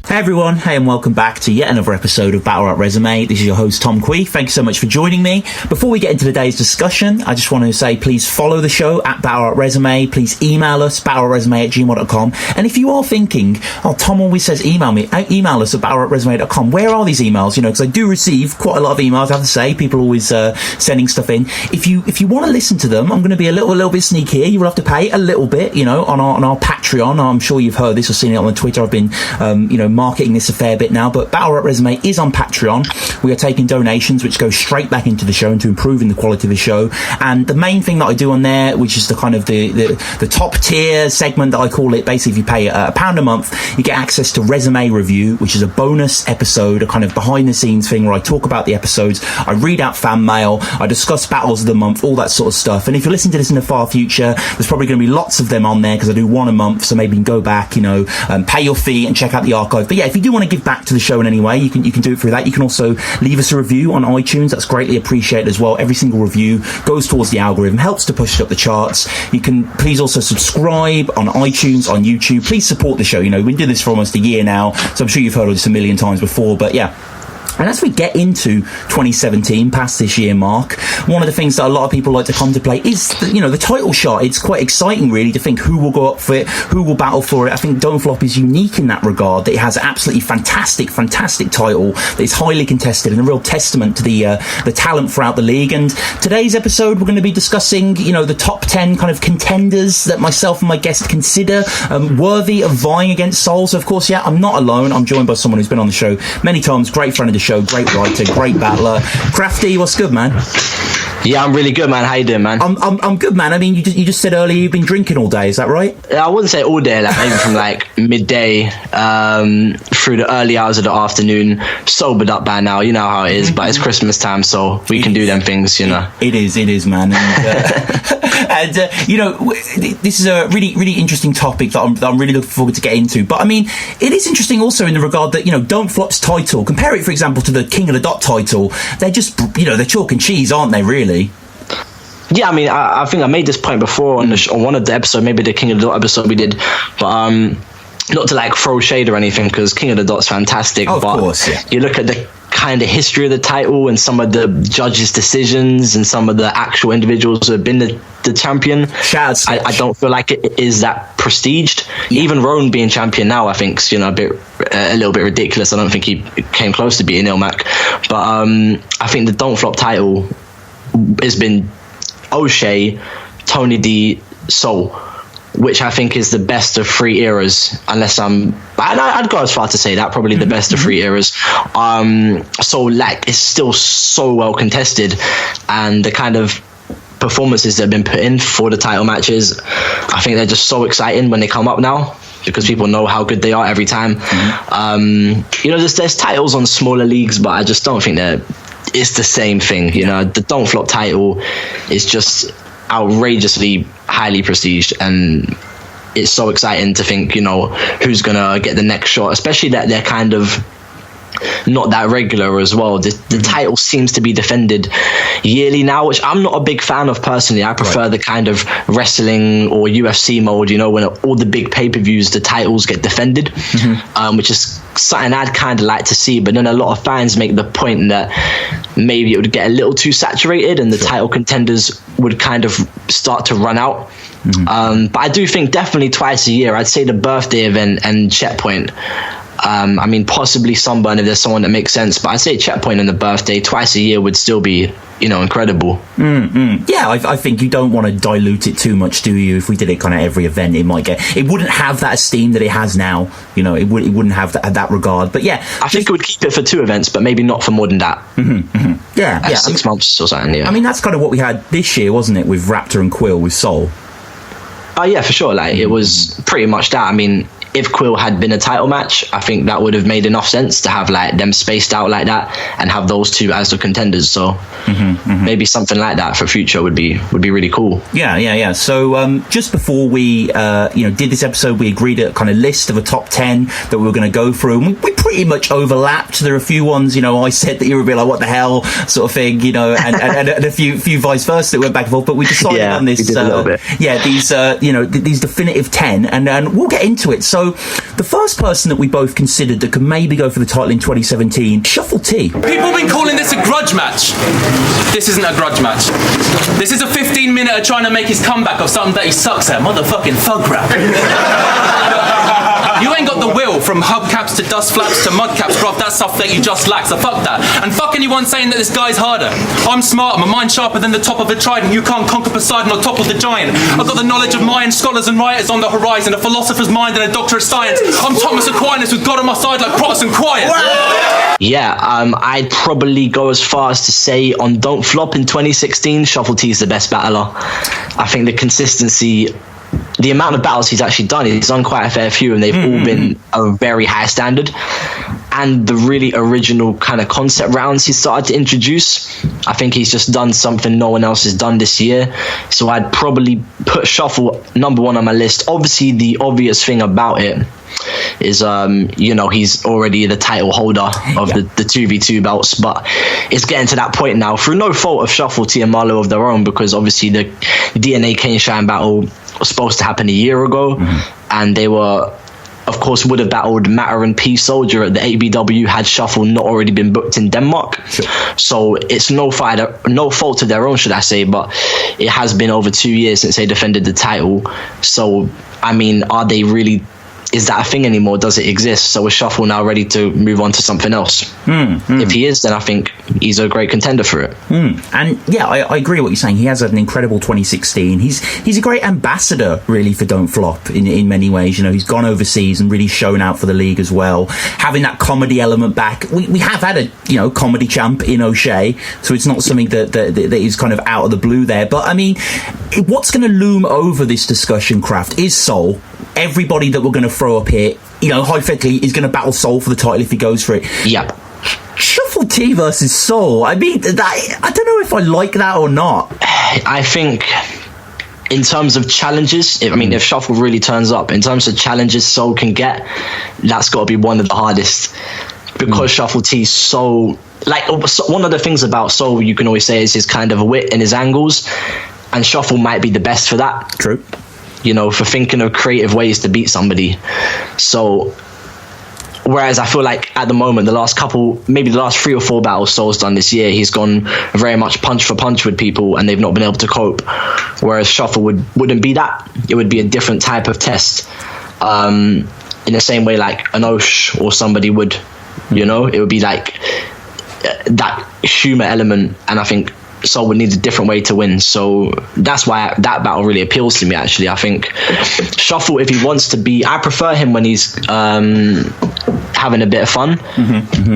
Hey everyone, hey and welcome back to yet another episode of Battle Rap Resume. This is your host Tom Quee. Thank you so much for joining me. Before we get into today's discussion, I just want to say please follow the show at Battle Rap Resume. Please email us, battlerapresume@gmail.com. And if you are thinking, oh, Tom always says email me, email us at battlerapresume.com. Where are these emails? You know, because I do receive quite a lot of emails, I have to say. People always sending stuff in. If you want to listen to them, I'm going to be a little bit sneaky here. You will have to pay a little bit, you know, on our Patreon. I'm sure you've heard this or seen it on Twitter. I've been, marketing this a fair bit now, but Battle Rap Resume is on Patreon. We are taking donations which go straight back into the show and to improving the quality of the show. And the main thing that I do on there, which is the kind of the top tier segment that I call it, basically if you pay £1 a month, you get access to Resume Review, which is a bonus episode, a kind of behind the scenes thing where I talk about the episodes, I read out fan mail, I discuss battles of the month, all that sort of stuff. And if you're listening to this in the far future, there's probably going to be lots of them on there because I do one a month, so maybe you can go back, pay your fee and check out the archive. But yeah, if you do want to give back to the show in any way, you can do it through that. You can also leave us a review on iTunes. That's greatly appreciated as well. Every single review goes towards the algorithm, helps to push it up the charts. You can please also subscribe on iTunes, on YouTube. Please support the show. You know, we've been doing this for almost a year now, so I'm sure you've heard of this a million times before, but yeah. And as we get into 2017, past this year mark, one of the things that a lot of people like to contemplate is, the title shot. It's quite exciting, really, to think who will go up for it, who will battle for it. I think Don't Flop is unique in that regard, that it has absolutely fantastic title that is highly contested and a real testament to the talent throughout the league. And today's episode, we're going to be discussing, the top 10 kind of contenders that myself and my guest consider worthy of vying against Soul. So, of course, yeah, I'm not alone. I'm joined by someone who's been on the show many times, great friend of the show, great writer, great battler. Crafty, what's good, man? Yeah, I'm really good, man. How you doing, man? I'm good, man. I mean, you just said earlier you've been drinking all day. Is that right? I wouldn't say all day, like maybe from like midday through the early hours of the afternoon. Sobered up by now, you know how it is. But it's Christmas time, so we can do them things, you know. It is, man. And this is a really interesting topic that I'm really looking forward to get into. But I mean, it is interesting also in the regard that Don't Flop's title. Compare it, for example, to the King of the Dot title. They're just they're chalk and cheese, aren't they? Really. Yeah, I mean, I think I made this point before on one of the episodes, maybe the King of the Dot episode we did, but not to like throw shade or anything, because King of the Dot's fantastic. Of course, yeah. You look at the kind of history of the title and some of the judges' decisions and some of the actual individuals who have been the champion. I don't feel like it is that prestiged. Yeah. Even Roan being champion now, I think, is a little bit ridiculous. I don't think he came close to beating Ilmac, but I think the Don't Flop title has been O'Shea, Tony D, Soul, which I think is the best of three eras, I'd go as far to say that, probably the best of three eras. So like, it's still so well contested, and the kind of performances that have been put in for the title matches, I think they're just so exciting when they come up now, because people know how good they are every time. There's titles on smaller leagues, but I just don't think it's the same thing. The Don't Flop title is just outrageously highly prestiged, and it's so exciting to think who's gonna get the next shot, especially that they're kind of not that regular as well. The title seems to be defended yearly now, which I'm not a big fan of personally. I prefer the kind of wrestling or UFC mode, when all the big pay-per-views, the titles get defended, which is something I'd kind of like to see. But then a lot of fans make the point that maybe it would get a little too saturated and the title contenders would kind of start to run out. But I do think definitely twice a year, I'd say the birthday event and Checkpoint. I mean, possibly Sunburn if there's someone that makes sense, but I'd say Checkpoint and the birthday twice a year would still be, incredible. Yeah, I think you don't want to dilute it too much, do you? If we did it kind of every event, it wouldn't have that esteem that it has now. It wouldn't have that regard. But yeah, I think it would keep it for two events, but maybe not for more than that. Yeah, 6 months or something. Yeah. I mean, that's kind of what we had this year, wasn't it, with Raptor and Quill with Soul? Oh yeah, for sure. Like, it was pretty much that. I mean, if Quill had been a title match, I think that would have made enough sense to have like them spaced out like that and have those two as the contenders. So maybe something like that for future would be really cool. Yeah. So just before we did this episode, we agreed a kind of list of a top 10 that we were going to go through, and we pretty much overlapped. There are a few ones, I said that you were a bit like, what the hell sort of thing, and a few vice versa that went back and forth, but we decided on this a little bit. these definitive 10, and we'll get into it. So So the first person that we both considered that could maybe go for the title in 2017, Shuffle T. People have been calling this a grudge match. This isn't a grudge match. This is a 15-minute trying to make his comeback of something that he sucks at. Motherfucking thug rap. You ain't got the will from hubcaps to dust flaps to mudcaps, bruv. That's stuff that you just lack, so fuck that. And fuck anyone saying that this guy's harder. I'm smarter, my mind sharper than the top of a trident. You can't conquer Poseidon or topple the giant. I've got the knowledge of Mayan scholars and writers on the horizon, a philosopher's mind and a doctor of science. I'm Thomas Aquinas with God on my side like Protestant choirs. Yeah, I'd probably go as far as to say on Don't Flop in 2016, Shuffle T is the best battler. I think the consistency, the amount of battles he's actually done, he's done quite a fair few, and they've all been a very high standard. And the really original kind of concept rounds he started to introduce, I think he's just done something no one else has done this year. So I'd probably put Shuffle number one on my list. Obviously, the obvious thing about it is, he's already the title holder of the 2v2 belts, but it's getting to that point now through no fault of Shuffle T and Marlowe of their own, because obviously the DNA Kane Shine battle was supposed to happen a year ago, and they were, of course, would have battled Matter and P Soldier at the ABW had Shuffle not already been booked in Denmark. So it's no fault of their own, should I say, but it has been over 2 years since they defended the title. So, I mean, are they really... is that a thing anymore? Does it exist? So is Shuffle now ready to move on to something else? If he is, then I think he's a great contender for it. And yeah, I agree with what you're saying. He has had an incredible 2016. He's a great ambassador, really, for Don't Flop in many ways. You know, he's gone overseas and really shown out for the league as well. Having that comedy element back. We have had a comedy champ in O'Shea, so it's not something that is kind of out of the blue there. But I mean, what's going to loom over this discussion, Craft, is Soul. Everybody that we're going to throw up here, hypothetically, is going to battle Soul for the title if he goes for it. Yeah. Shuffle T versus Soul. I mean, I don't know if I like that or not. I think in terms of challenges, if Shuffle really turns up, in terms of challenges Soul can get, that's got to be one of the hardest. Because Shuffle T's so... one of the things about Soul you can always say is his kind of wit and his angles, and Shuffle might be the best for that. True. For thinking of creative ways to beat somebody. So, whereas I feel like at the moment, the last 3 or 4 battles Soul's done this year, he's gone very much punch for punch with people and they've not been able to cope. Whereas Shuffle wouldn't be that. It would be a different type of test. In the same way like an Osh or somebody would, it would be like that humor element, and I think Soul would need a different way to win. So that's why that battle really appeals to me, actually. I think Shuffle, if he wants to be... I prefer him when he's having a bit of fun.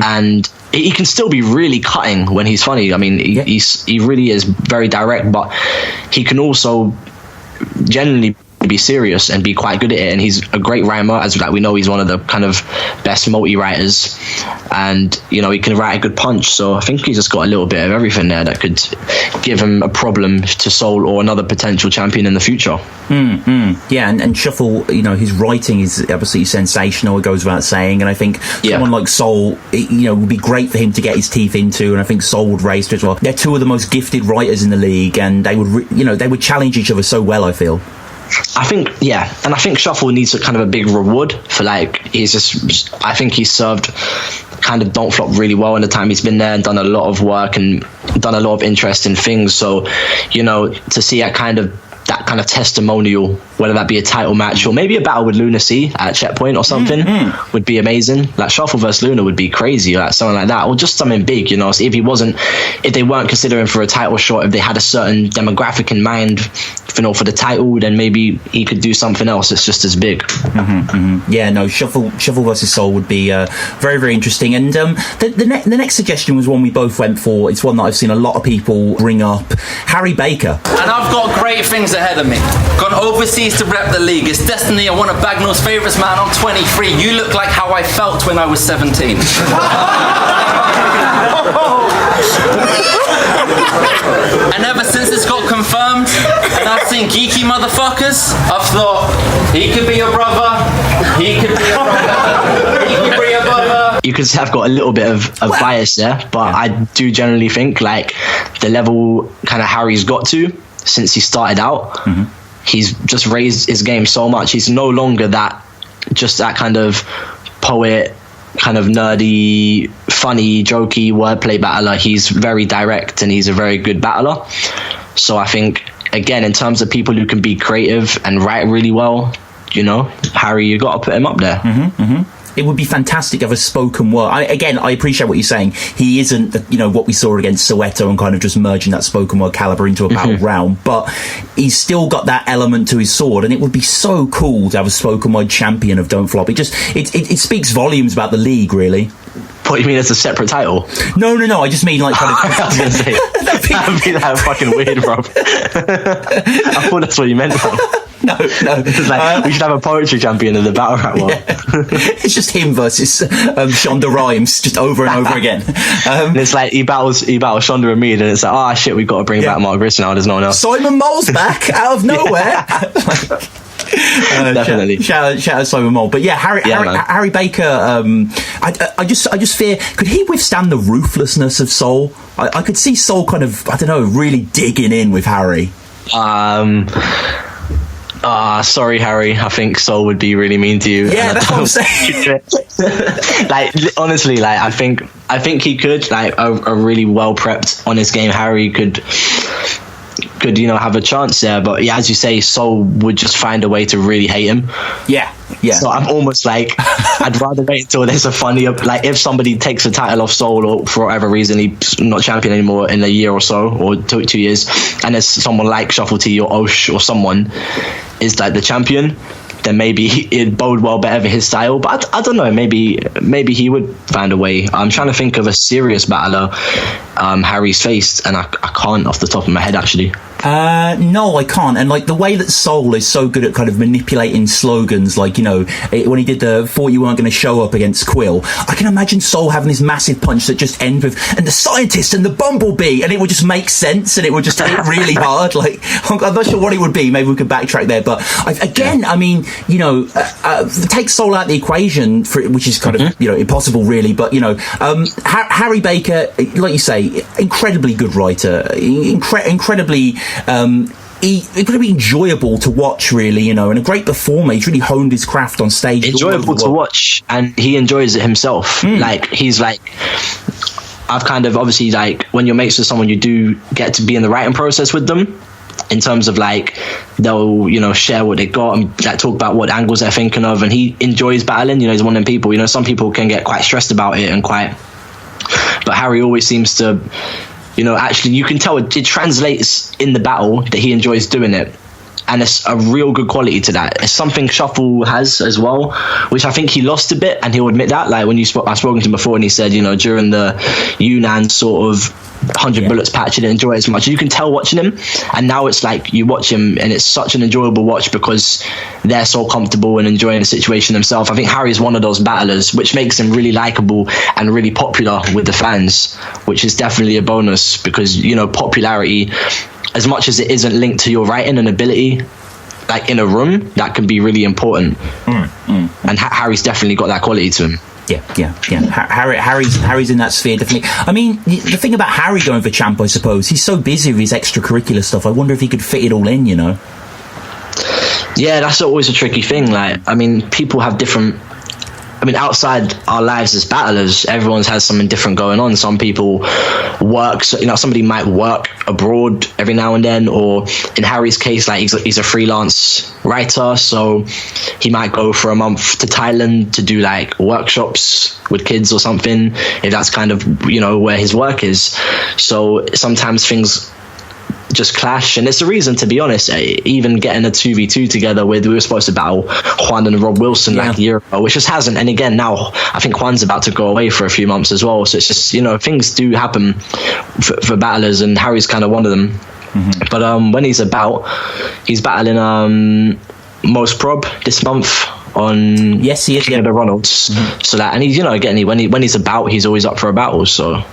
And he can still be really cutting when he's funny. I mean, he really is very direct, but he can also generally be serious and be quite good at it, and he's a great rhymer, as we know he's one of the kind of best multi-writers, and he can write a good punch. So I think he's just got a little bit of everything there that could give him a problem to Soul or another potential champion in the future. Yeah, and Shuffle, his writing is absolutely sensational, it goes without saying, and I think someone like Soul, would be great for him to get his teeth into, and I think Soul would race to as well. They're two of the most gifted writers in the league, and they would they would challenge each other so well, I feel. I think, and I think Shuffle needs a kind of a big reward for I think he's served kind of Don't Flop really well in the time he's been there and done a lot of work and done a lot of interesting things. So, to see that kind of testimonial, whether that be a title match or maybe a battle with Lunacy at Checkpoint or something, would be amazing. Like Shuffle versus Luna would be crazy, like something like that, or just something big. So if they weren't considering for a title shot, if they had a certain demographic in mind, for the title, then maybe he could do something else that's just as big. Yeah, no, Shuffle versus Soul would be very, very interesting. And the next suggestion was one we both went for. It's one that I've seen a lot of people bring up. Harry Baker. And I've got great things ahead of me. Gone overseas to rep the league. It's destiny. I want to Bagnall's favourites, man. I'm 23. You look like how I felt when I was 17. And ever since it's got confirmed, and I've seen geeky motherfuckers, I've thought, he could be a brother, he could be a brother, he could be a brother. You could say I've got a little bit of bias there, but I do generally think the level kind of Harry's got to since he started out, he's just raised his game so much. He's no longer that just that kind of poet, kind of nerdy, funny, jokey wordplay battler. He's very direct and he's a very good battler. So I think, again, in terms of people who can be creative and write really well, you know, Harry, you got to put him up there. It would be fantastic to have a spoken word. I appreciate what you're saying. He isn't, what we saw against Soweto and kind of just merging that spoken word caliber into a battle round, but he's still got that element to his sword, and it would be so cool to have a spoken word champion of Don't Flop. It speaks volumes about the league, really. What, you mean it's a separate title? No. I just mean like kind of. I was going to say, that would be that fucking weird, bro. I thought that's what you meant, bro. No. It's like, we should have a poetry champion of the battle rap one. Yeah. It's just him versus Shonda Rhimes, just over and over again. And it's like he battles Shonda and me, and it's like, shit, we've got to bring back Mark Grissom now. There's no one else. Simon Mole's back out of nowhere. Definitely. Shout out Simon Mole. But yeah, Harry Baker. I just fear, could he withstand the ruthlessness of Soul? I could see Soul kind of, I don't know, really digging in with Harry. Sorry, Harry. I think Soul would be really mean to you. Yeah, that's what I'm saying. Like, honestly, like I think he could, like a really well prepped, honest game. Harry could have a chance there. But yeah, as you say, Soul would just find a way to really hate him. Yeah. So I'm almost like, I'd rather wait until there's a funny, like if somebody takes the title off Soul, or for whatever reason he's not champion anymore in a year or so, or 2 years, and there's someone like Shuffle T or Osh or someone is like the champion, then maybe it'd bode well better for his style. But I don't know, maybe he would find a way. I'm trying to think of a serious battler Harry's faced, and I can't off the top of my head, actually. No, I can't. And like the way that Soul is so good at kind of manipulating slogans, like, when he did the "Thought You Weren't Going to Show Up" against Quill, I can imagine Soul having this massive punch that just ends with "and the scientist and the bumblebee," and it would just make sense, and it would just hit really hard. Like, I'm not sure what it would be. Maybe we could backtrack there. But I mean, take Soul out of the equation, which is kind of impossible, really. But Harry Baker, like you say, incredibly good writer, incredibly enjoyable to watch, really, and a great performer. He's really honed his craft on stage. Enjoyable to watch, and he enjoys it himself. Like, he's like, I've kind of, obviously, like, when you're mates with someone, you do get to be in the writing process with them, in terms of like, they'll share what they got and like talk about what angles they're thinking of, and he enjoys battling. He's one of them people, some people can get quite stressed about it but Harry always seems to, actually, you can tell it translates in the battle that he enjoys doing it. And it's a real good quality to that. It's something Shuffle has as well, which I think he lost a bit, and he'll admit that. Like, when I've spoken to him before, and he said, during the Yunnan sort of 100 bullets patch, he didn't enjoy it as much. You can tell watching him, and now it's like you watch him, and it's such an enjoyable watch because they're so comfortable and enjoying the situation themselves. I think Harry's one of those battlers, which makes him really likable and really popular with the fans, which is definitely a bonus because, popularity, as much as it isn't linked to your writing and ability, like in a room, that can be really important. And Harry's definitely got that quality to him. Yeah. Harry's in that sphere, definitely. I mean, the thing about Harry going for champ, I suppose, he's so busy with his extracurricular stuff. I wonder if he could fit it all in, Yeah, that's always a tricky thing. Like, I mean, people have different. I mean, outside our lives as battlers, everyone's has something different going on. Some people work, somebody might work abroad every now and then, or in Harry's case, like he's a freelance writer, so he might go for a month to Thailand to do like workshops with kids or something, if that's kind of, where his work is. So sometimes things just clash, and it's a reason, to be honest, even getting a 2v2 together we were supposed to battle Juan and Rob Wilson like a year ago, which just hasn't, and again now I think Juan's about to go away for a few months as well, so it's just, things do happen for battlers, and Harry's kind of one of them. But when he's battling Most Prob this month on he is, the Ronalds, so that, and he's again when he's about, he's always up for a battle, so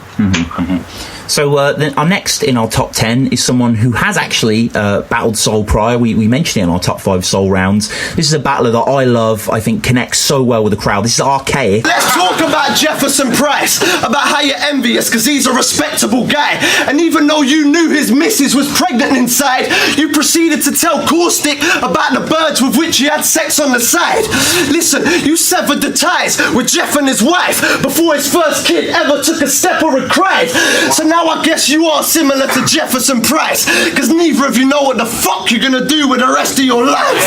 So then our next in our top 10 is someone who has actually battled Soul prior. We mentioned it in our top 5 Soul rounds. This is a battler that I love. I think connects so well with the crowd. This is Archaic. Let's talk about Jefferson Price, about how you're envious because he's a respectable guy. And even though you knew his missus was pregnant inside, you proceeded to tell Caustic about the birds with which he had sex on the side. Listen, you severed the ties with Jeff and his wife before his first kid ever took a step or a cried. So now I guess you are similar to Jefferson Price, because neither of you know what the fuck you're gonna do with the rest of your life.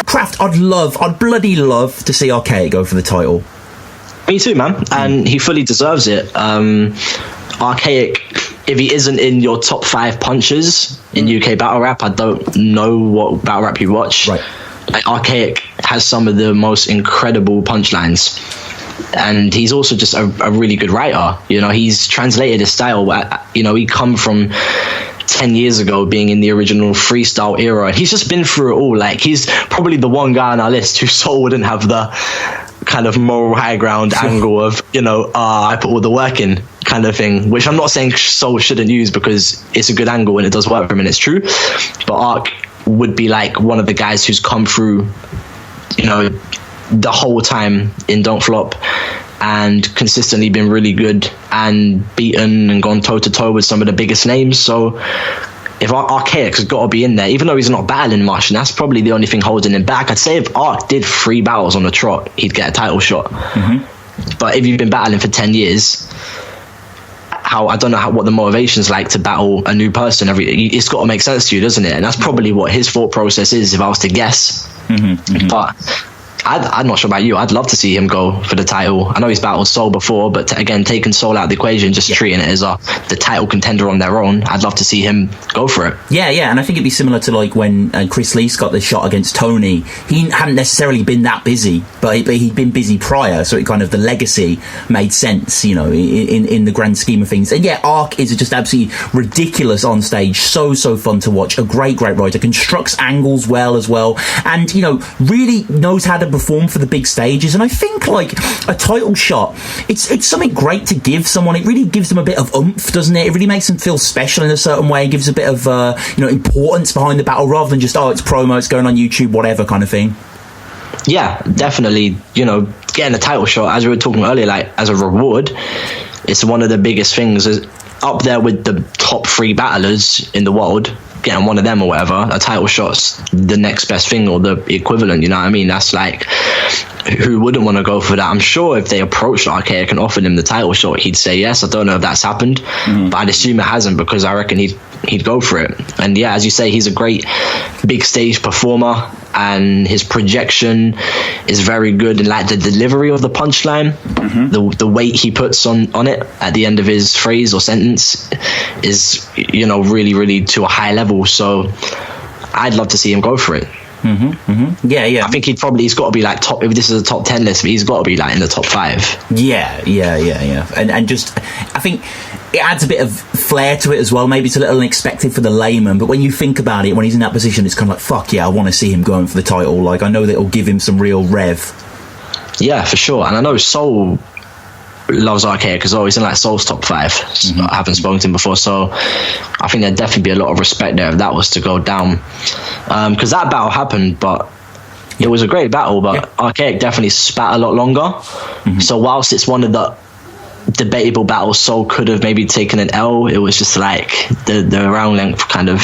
Kraft, I'd bloody love to see Archaic go for the title. Me too, man. And he fully deserves it. Archaic, if he isn't in your top 5 punchers in UK battle rap, I don't know what battle rap you watch. Right. Like, Archaic has some of the most incredible punchlines. And he's also just a really good writer. You know, he's translated his style. You know, he come from 10 years ago being in the original freestyle era. He's just been through it all. Like, he's probably the one guy on our list whose soul wouldn't have the kind of moral high ground angle of, you know, I put all the work in kind of thing, which I'm not saying Soul shouldn't use, because it's a good angle and it does work for him and it's true. But Ark would be like one of the guys who's come through, you know, the whole time in Don't Flop and consistently been really good and beaten and gone toe to toe with some of the biggest names. So if Archaic's got to be in there, even though he's not battling much, and that's probably the only thing holding him back. I'd say if Ark did 3 battles on the trot, he'd get a title shot. Mm-hmm. But if you've been battling for 10 years, I don't know what the motivation's like to battle a new person it's got to make sense to you, doesn't it? And that's probably what his thought process is, if I was to guess. Mm-hmm, mm-hmm. But I'm not sure about you. I'd love to see him go for the title. I know he's battled Soul before, but again, taking Soul out of the equation, just treating it as the title contender on their own, I'd love to see him go for it. Yeah, and I think it'd be similar to like when Chris Lee's got the shot against Tony. He hadn't necessarily been that busy, but he'd been busy prior, so it kind of, the legacy made sense, you know, in the grand scheme of things. And yeah, Ark is just absolutely ridiculous on stage. So fun to watch. A great writer. Constructs angles well as well. And, you know, really knows how to perform for the big stages. And I think like a title shot, it's something great to give someone. It really gives them a bit of oomph, doesn't it? It really makes them feel special in a certain way. It gives a bit of you know, importance behind the battle, rather than just, oh, it's promo, it's going on YouTube, whatever kind of thing. Yeah, definitely. You know, getting a title shot, as we were talking earlier, like as a reward, it's one of the biggest things. Up there with the top 3 battlers in the world, getting one of them or whatever, a title shot's the next best thing, or the equivalent, you know what I mean? That's like, who wouldn't want to go for that? I'm sure if they approached Archaic and offered him the title shot, he'd say yes. I don't know if that's happened, but I'd assume it hasn't, because I reckon he'd go for it. And yeah, as you say, he's a great big stage performer, and his projection is very good, and like the delivery of the punchline, the weight he puts on it at the end of his phrase or sentence is, you know, really to a high level. So I'd love to see him go for it. Yeah. I think he's got to be like top. If this is a top 10 list, he's got to be like in the top 5. Yeah. And just, I think it adds a bit of flair to it as well. Maybe it's a little unexpected for the layman, but when you think about it, when he's in that position, it's kind of like, fuck yeah, I want to see him going for the title. Like, I know that it'll give him some real rev. Yeah, for sure. And I know Soul loves Archaic as well. He's in like Soul's top 5. I haven't spoken to him before, so I think there'd definitely be a lot of respect there if that was to go down, because that battle happened, but it was a great battle, but Archaic definitely spat a lot longer. So whilst it's one of the debatable battles Soul could have maybe taken an L, it was just like the round length kind of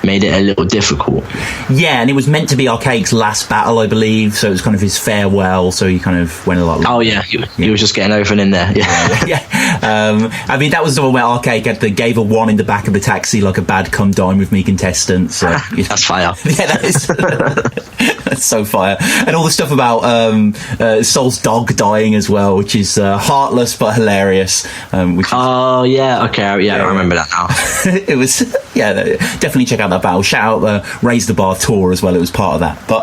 made it a little difficult. Yeah, and it was meant to be Archaic's last battle, I believe, so it was kind of his farewell, so he kind of went a lot longer. Oh yeah, he was just getting everything in there. I mean, that was the one where Archaic gave a 1 in the back of the taxi, like a bad come dine with me contestant. So that's fire. Yeah, that is that's so fire. And all the stuff about Soul's dog dying as well, which is heartless but hilarious. I remember that now. It was, definitely check out that battle. Shout out Raise the Bar tour as well. It was part of that. But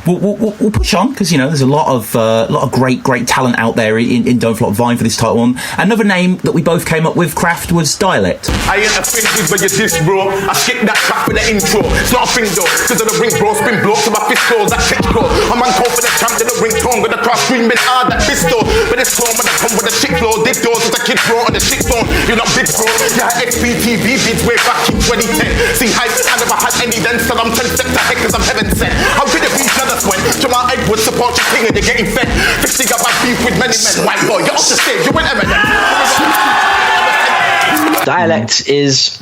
we'll push on, because you know there's a lot of great talent out there in Don't Flop vying for this title. And another name that we both came up with, Kraft, was Dialect. I ain't offended by your diss, bro. I skip that track with the intro. It's not a thing though, cause of the ring, bro. Spin blow to my fist close, that shit close. I'm on call for the champ, to the ring tone with the cross screaming hard, that pistol. But it's tone with the come with the shit flow. dig doors as a kid, bro, on the shit zone. You're not big, bro. Yeah, XPTV bids way back in 2010. See, hype, I never had any then, so I'm 10 steps ahead cause I'm heaven sent. How could it be jealous when Jamal Edwards supports your king and you're getting fed? 50 got my beef with many men. White boy, you're off the stage, you went Eminem. Dialect is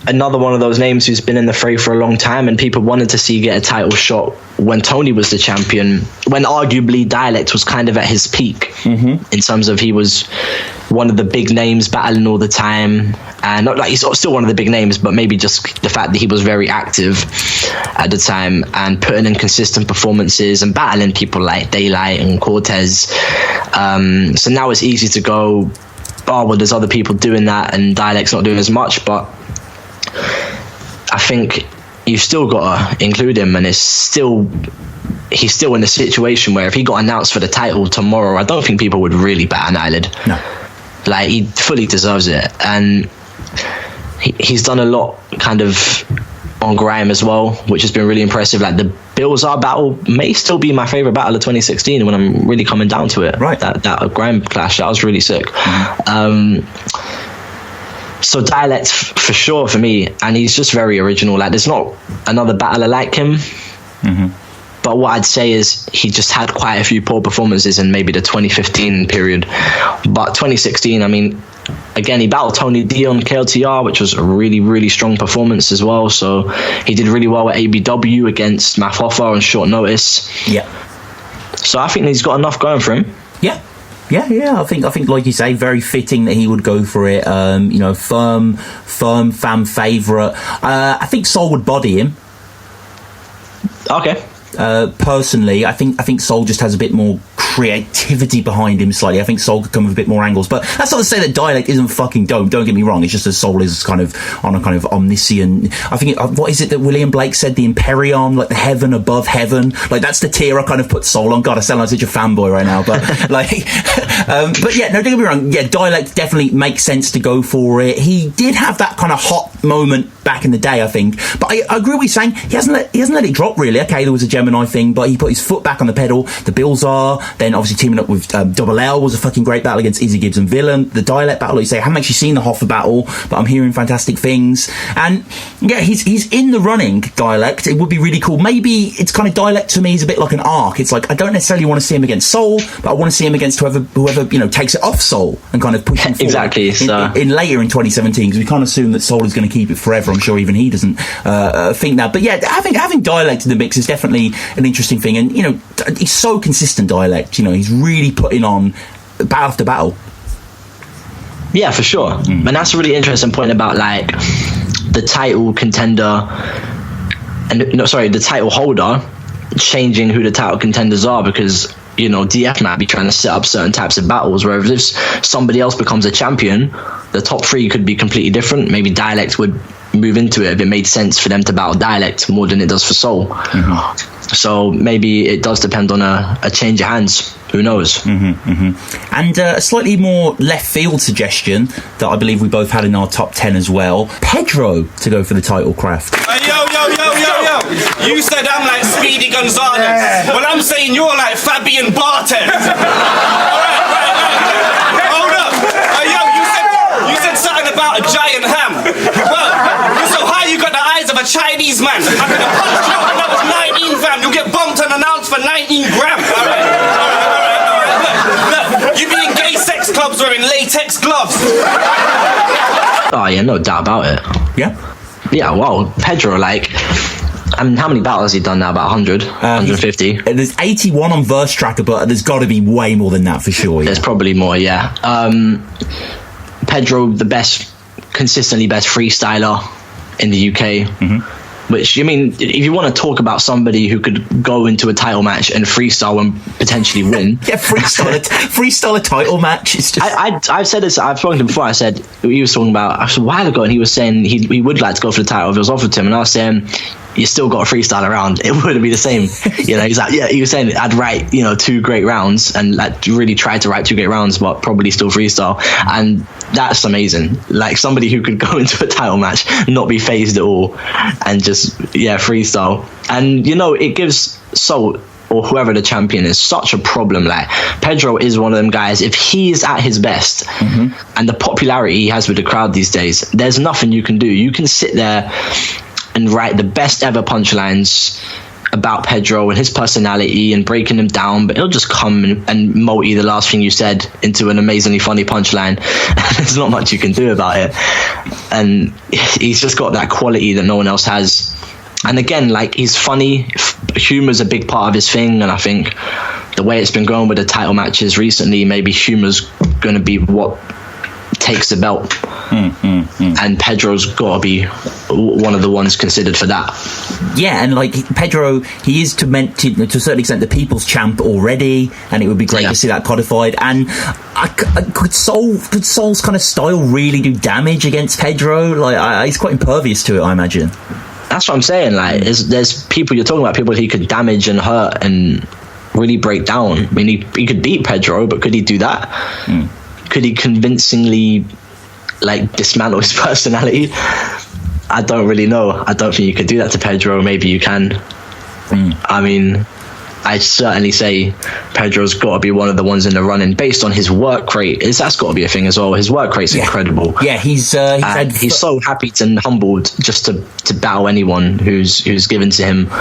another one of those names who's been in the fray for a long time, and people wanted to see get a title shot when Tony was the champion, when arguably Dialect was kind of at his peak in terms of he was one of the big names battling all the time, and not like he's still one of the big names, but maybe just the fact that he was very active at the time and putting in consistent performances and battling people like Daylight and Cortez. So now it's easy to go, oh well, there's other people doing that and Dialect's not doing as much, but I think you've still got to include him, and he's still in a situation where if he got announced for the title tomorrow, I don't think people would really bat an eyelid. No. Like, he fully deserves it, and he's done a lot kind of on grime as well, which has been really impressive. Like, the Bilzar battle may still be my favorite battle of 2016 when I'm really coming down to it. Right. That grime clash, that was really sick. So Dialect for sure for me, and he's just very original. Like, there's not another battler like him. But what I'd say is he just had quite a few poor performances in maybe the 2015 period. But 2016, I mean, again, he battled Tony D on KLTR, which was a really, really strong performance as well. So he did really well at ABW against Math Hoffa on short notice. Yeah. So I think he's got enough going for him. Yeah. I think, like you say, very fitting that he would go for it. Firm fan favourite. I think Sol would body him. Okay. Personally, I think Sol just has a bit more creativity behind him slightly. I think Sol could come with a bit more angles, but that's not to say that Dialect isn't fucking dope. Don't get me wrong. It's just that Sol is kind of on a kind of omniscient. I think what is it that William Blake said? The Empyrean, like the heaven above heaven. Like, that's the tier I kind of put Sol on. God, I sound like such a fanboy right now, but like, but yeah, no, don't get me wrong. Yeah, Dialect definitely makes sense to go for it. He did have that kind of hot moment back in the day, I think, but I agree with what you're saying. He hasn't let it drop really. Okay, there was a Gemini thing, but he put his foot back on the pedal. The Bilzar, then obviously teaming up with Double L was a fucking great battle against Izzy Gibbs and Villain. The Dialect battle, like you say, I haven't actually seen the Hoffa battle, but I'm hearing fantastic things. And yeah, he's in the running, Dialect. It would be really cool. Maybe it's kind of Dialect to me is a bit like an arc. It's like, I don't necessarily want to see him against Sol, but I want to see him against whoever takes it off Sol and kind of push him forward. Exactly. In later in 2017, because we can't assume that Sol is going to keep it forever. I'm sure even he doesn't think that. But yeah, having Dialect in the mix is definitely an interesting thing. And he's so consistent, Dialect. He's really putting on battle after battle. Yeah, for sure. And that's a really interesting point about like the title contender the title holder changing who the title contenders are, because DF might be trying to set up certain types of battles, whereas if somebody else becomes a champion, the top three could be completely different. Maybe Dialect would move into it if it made sense for them to battle Dialect more than it does for Sol. So maybe it does depend on a change of hands. Who knows? And a slightly more left field suggestion that I believe we both had in our top 10 as well. Pedro to go for the title craft. Yo. You said I'm like Speedy Gonzalez. Well, I'm saying you're like Fabian Barthez. Right. Hold up. You said something about a giant ham. Well, you're so high you got the eyes of a Chinese man. I could have punched you when I was 19, fam. You'll get bumped and announced for 19 grams. All right. Look, you be in gay sex clubs wearing latex gloves. Oh yeah, no doubt about it. Yeah, wow. Pedro, like, I mean, how many battles has he done now? About 100? 150? There's 81 on Verse Tracker, but there's got to be way more than that for sure. There's probably more, yeah. Pedro, the consistently best freestyler in the UK. Which, I mean, if you want to talk about somebody who could go into a title match and freestyle and potentially win. Yeah, freestyle a title match. It's just... I've said this, I've spoken to him before. I said, he was talking about, a while ago, and he was saying he would like to go for the title if it was offered to him. And I was saying, you still got to freestyle around. It wouldn't be the same. He's like, yeah, he was saying I'd write, 2 great rounds and like really try to write 2 great rounds, but probably still freestyle. And that's amazing. Like somebody who could go into a title match, not be phased at all and just, freestyle. And, it gives Sol or whoever the champion is such a problem. Like, Pedro is one of them guys, if he is at his best, and the popularity he has with the crowd these days, there's nothing you can do. You can sit there and write the best ever punchlines about Pedro and his personality and breaking him down, but he'll just come and multi the last thing you said into an amazingly funny punchline. There's not much you can do about it. And he's just got that quality that no one else has. And again, like, he's funny. Humor's a big part of his thing, and I think the way it's been going with the title matches recently, maybe humor's going to be what takes the belt. And Pedro's got to be one of the ones considered for that. Yeah, and like, Pedro, he is to a certain extent the people's champ already, and it would be great to see that codified. And could Soul's kind of style really do damage against Pedro? Like, he's quite impervious to it, I imagine. That's what I'm saying. Like, there's people you're talking about, people he could damage and hurt and really break down. I mean, he could beat Pedro, but could he do that? Could he convincingly, like, dismantle his personality? I don't really know. I don't think you could do that to Pedro. Maybe you can. I mean, I certainly say Pedro's got to be one of the ones in the running based on his work rate. That's got to be a thing as well. His work rate's incredible. Yeah, he's so happy and humbled just to battle anyone who's given to him.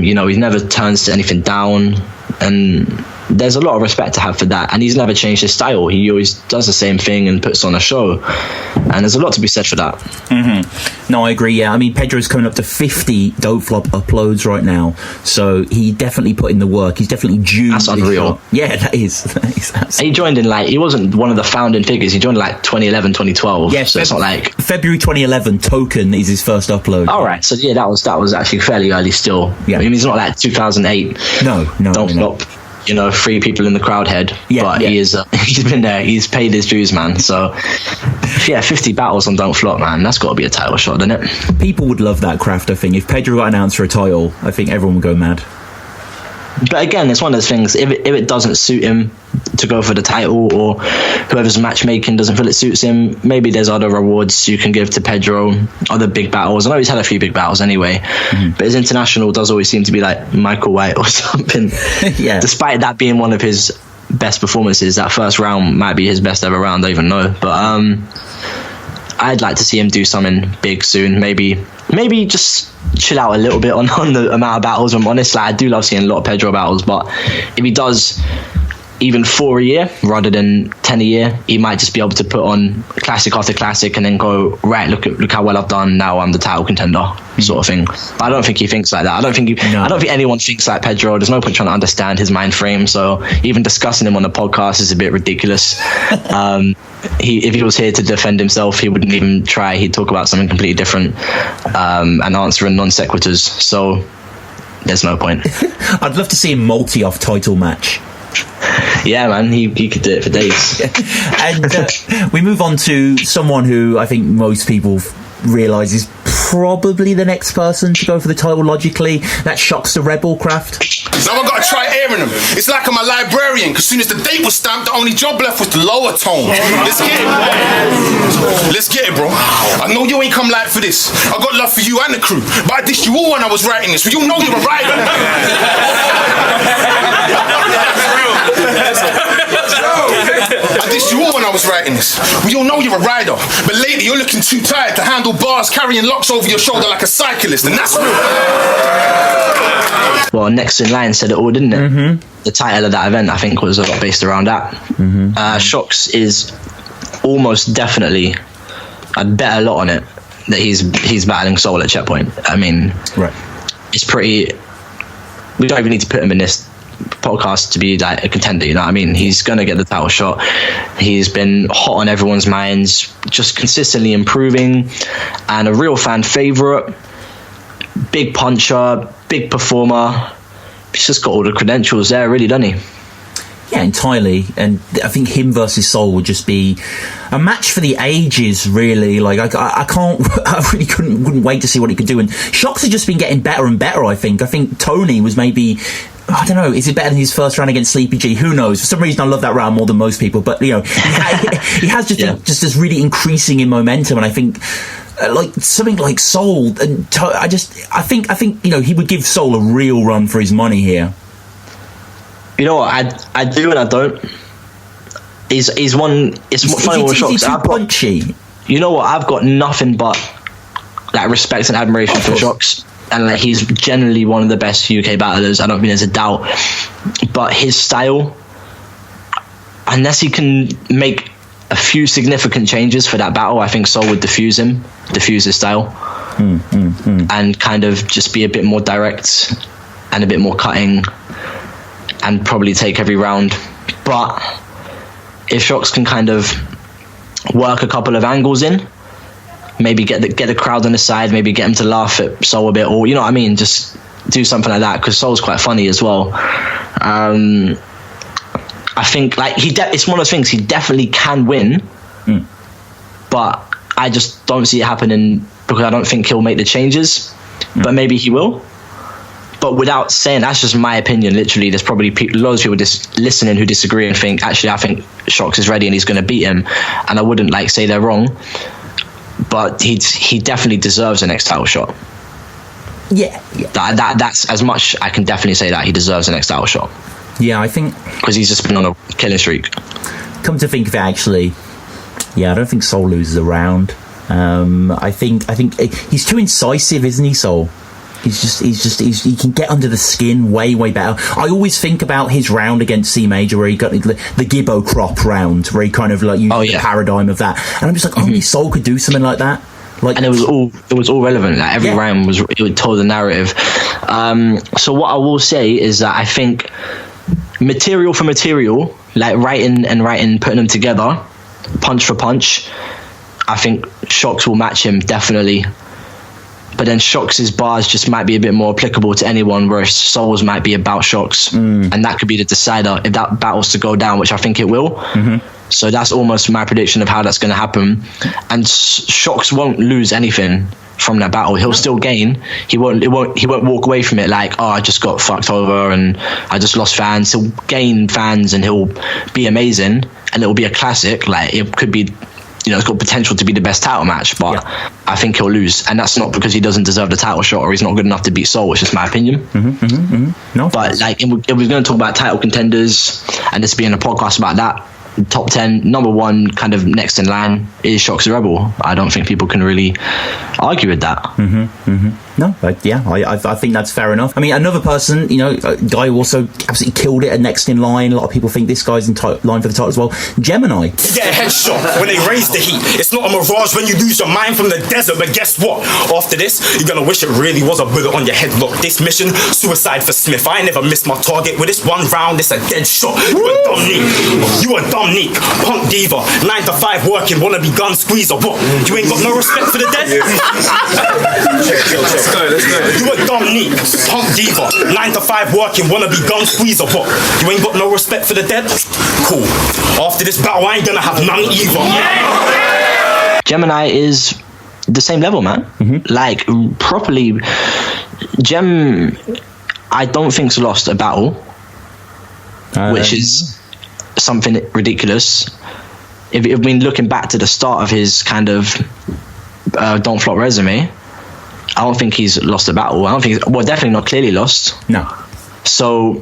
You know, he never turns to anything down, and there's a lot of respect to have for that. And he's never changed his style. He always does the same thing and puts on a show. And there's a lot to be said for that. No, I agree, yeah. I mean, Pedro's coming up to 50 Dope Flop uploads right now. So he definitely put in the work. He's definitely due. That's unreal. Yeah, that is he joined in, like, he wasn't one of the founding figures. He joined like 2011, 2012. Yeah, so it's not like... February 2011, Token is his first upload. All right, so yeah, that was actually fairly early still. Yeah. I mean, it's not like 2008. No. Don't Flop. You know, 3 people in the crowd head. But he is he's been there, he's paid his dues, man. So yeah, 50 battles on Don't Flop, man, that's got to be a title shot, doesn't it? People would love that craft. I think if Pedro got announced for a title, I think everyone would go mad. But again, it's one of those things, if it doesn't suit him to go for the title, or whoever's matchmaking doesn't feel it suits him, maybe there's other rewards you can give to Pedro, other big battles. I know he's had a few big battles anyway, but his international does always seem to be like Michael White or something. Despite that being one of his best performances, that first round might be his best ever round, I don't even know. But I'd like to see him do something big soon. Maybe just chill out a little bit on the amount of battles. I'm honest, like, I do love seeing a lot of Pedro battles, but if he does even 4 a year rather than 10 a year, he might just be able to put on classic after classic and then go, right, look how well I've done, now I'm the title contender, sort of thing. But I don't think he thinks like that. I don't think anyone thinks like Pedro. There's no point trying to understand his mind frame, so even discussing him on the podcast is a bit ridiculous. If he was here to defend himself, he wouldn't even try. He'd talk about something completely different and answer in non sequiturs, so there's no point. I'd love to see him multi-off title match. Yeah, man, he could do it for days. And we move on to someone who I think most people realise is probably the next person to go for the title logically. That shocks the Rebel craft. Now I gotta try airing them. It's like I'm a librarian, cause soon as the date was stamped, the only job left was the lower tone. Let's get it, bro. I know you ain't come light for this. I got love for you and the crew, but I dished you all when I was writing this. Well, you know you're a writer. I dissed you all when I was writing this. We all know you're a rider, but lately you're looking too tired to handle bars, carrying locks over your shoulder like a cyclist, and that's real. Well, Next in Line said it all, didn't it? The title of that event, I think, was a lot based around that. Shocks is almost definitely, I'd bet a lot on it that he's battling Soul at Checkpoint. I mean, it's pretty. We don't even need to put him in this podcast to be like a contender, you know what I mean? He's gonna get the title shot. He's been hot on everyone's minds, just consistently improving, and a real fan favorite. Big puncher, big performer. He's just got all the credentials there, really, doesn't he? Yeah, entirely. And I think him versus Soul would just be a match for the ages, really. Like, I really wouldn't wait to see what he could do. And Shocks has just been getting better and better, I think. I think Tony was maybe, I don't know, is it better than his first round against Sleepy G? Who knows? For some reason, I love that round more than most people. But, you know, he has just just this really increasing in momentum. And I think, like, something like Soul, and I think, you know, he would give Soul a real run for his money here. You know what? I do and I don't. He's one. It's funny with Shocks. Is he too punchy? You know what? I've got nothing but like respect and admiration for Shocks, and like he's generally one of the best UK battlers. I don't think there's a doubt. But his style, unless he can make a few significant changes for that battle, I think Sol would diffuse his style, and kind of just be a bit more direct and a bit more cutting, and probably take every round. But if Shocks can kind of work a couple of angles in, maybe get the crowd on his side, maybe get him to laugh at Sol a bit, or you know what I mean, just do something like that, because Sol's quite funny as well. I think like it's one of those things, he definitely can win, but I just don't see it happening, because I don't think he'll make the changes, but maybe he will. But without saying, that's just my opinion, literally. There's probably loads of people just listening who disagree and think, actually, I think Shocks is ready and he's going to beat him. And I wouldn't like say they're wrong, but he definitely deserves the next title shot. Yeah. That's as much I can definitely say, that he deserves the next title shot. Yeah, I think, because he's just been on a killing streak. Come to think of it, actually, yeah, I don't think Sol loses a round. I think he's too incisive, isn't he, Sol? He can get under the skin way better. I always think about his round against C Major, where he got the Gibbo crop round, where he kind of like used the paradigm of that, and I'm just like, only Sol could do something like that. Like, and it was all relevant. Like every round it told the narrative. So what I will say is that I think material for material, like writing, putting them together, punch for punch, I think Shocks will match him definitely. But then Shocks' bars just might be a bit more applicable to anyone, whereas Sol's might be about Shocks, and that could be the decider if that battle's to go down, which I think it will. So that's almost my prediction of how that's going to happen. And Shocks won't lose anything from that battle. He'll still gain. He won't walk away from it like, oh, I just got fucked over and I just lost fans. He'll gain fans and he'll be amazing, and it'll be a classic. Like, it could be, you know, it's got potential to be the best title match, but I think he'll lose, and that's not because he doesn't deserve the title shot or he's not good enough to beat Sol. It's just my opinion. No, but like, if we're going to talk about title contenders, and this being a podcast about that, top 10, number one, kind of next in line, is Shocks the Rebel. I don't think people can really argue with that. No, but yeah, I think that's fair enough. I mean, another person, you know, a guy who also absolutely killed it at next in line. A lot of people think this guy's in line for the title as well. Gemini. You get a headshot when they raise the heat. It's not a mirage when you lose your mind from the desert. But guess what? After this, you're gonna wish it really was a bullet on your head. Look, this mission, suicide for Smith. I never missed my target. With this one round, it's a dead shot. You a dumb neek. You a dumb neek. Punk diva. 9 to 5 working. Wanna be gun squeezer. What? You ain't got no respect for the dead? Let's go. You a dumb neek, punk diva, 9 to 5 working, wanna be gun squeezer, but you ain't got no respect for the dead? Cool. After this battle, I ain't gonna have none either. Gemini is the same level, man. Like, properly, Gem, I don't think's lost a battle, which is something ridiculous. If we're looking back to the start of his kind of Don't Flop resume, I don't think he's lost a battle. I don't think definitely not clearly lost. No. So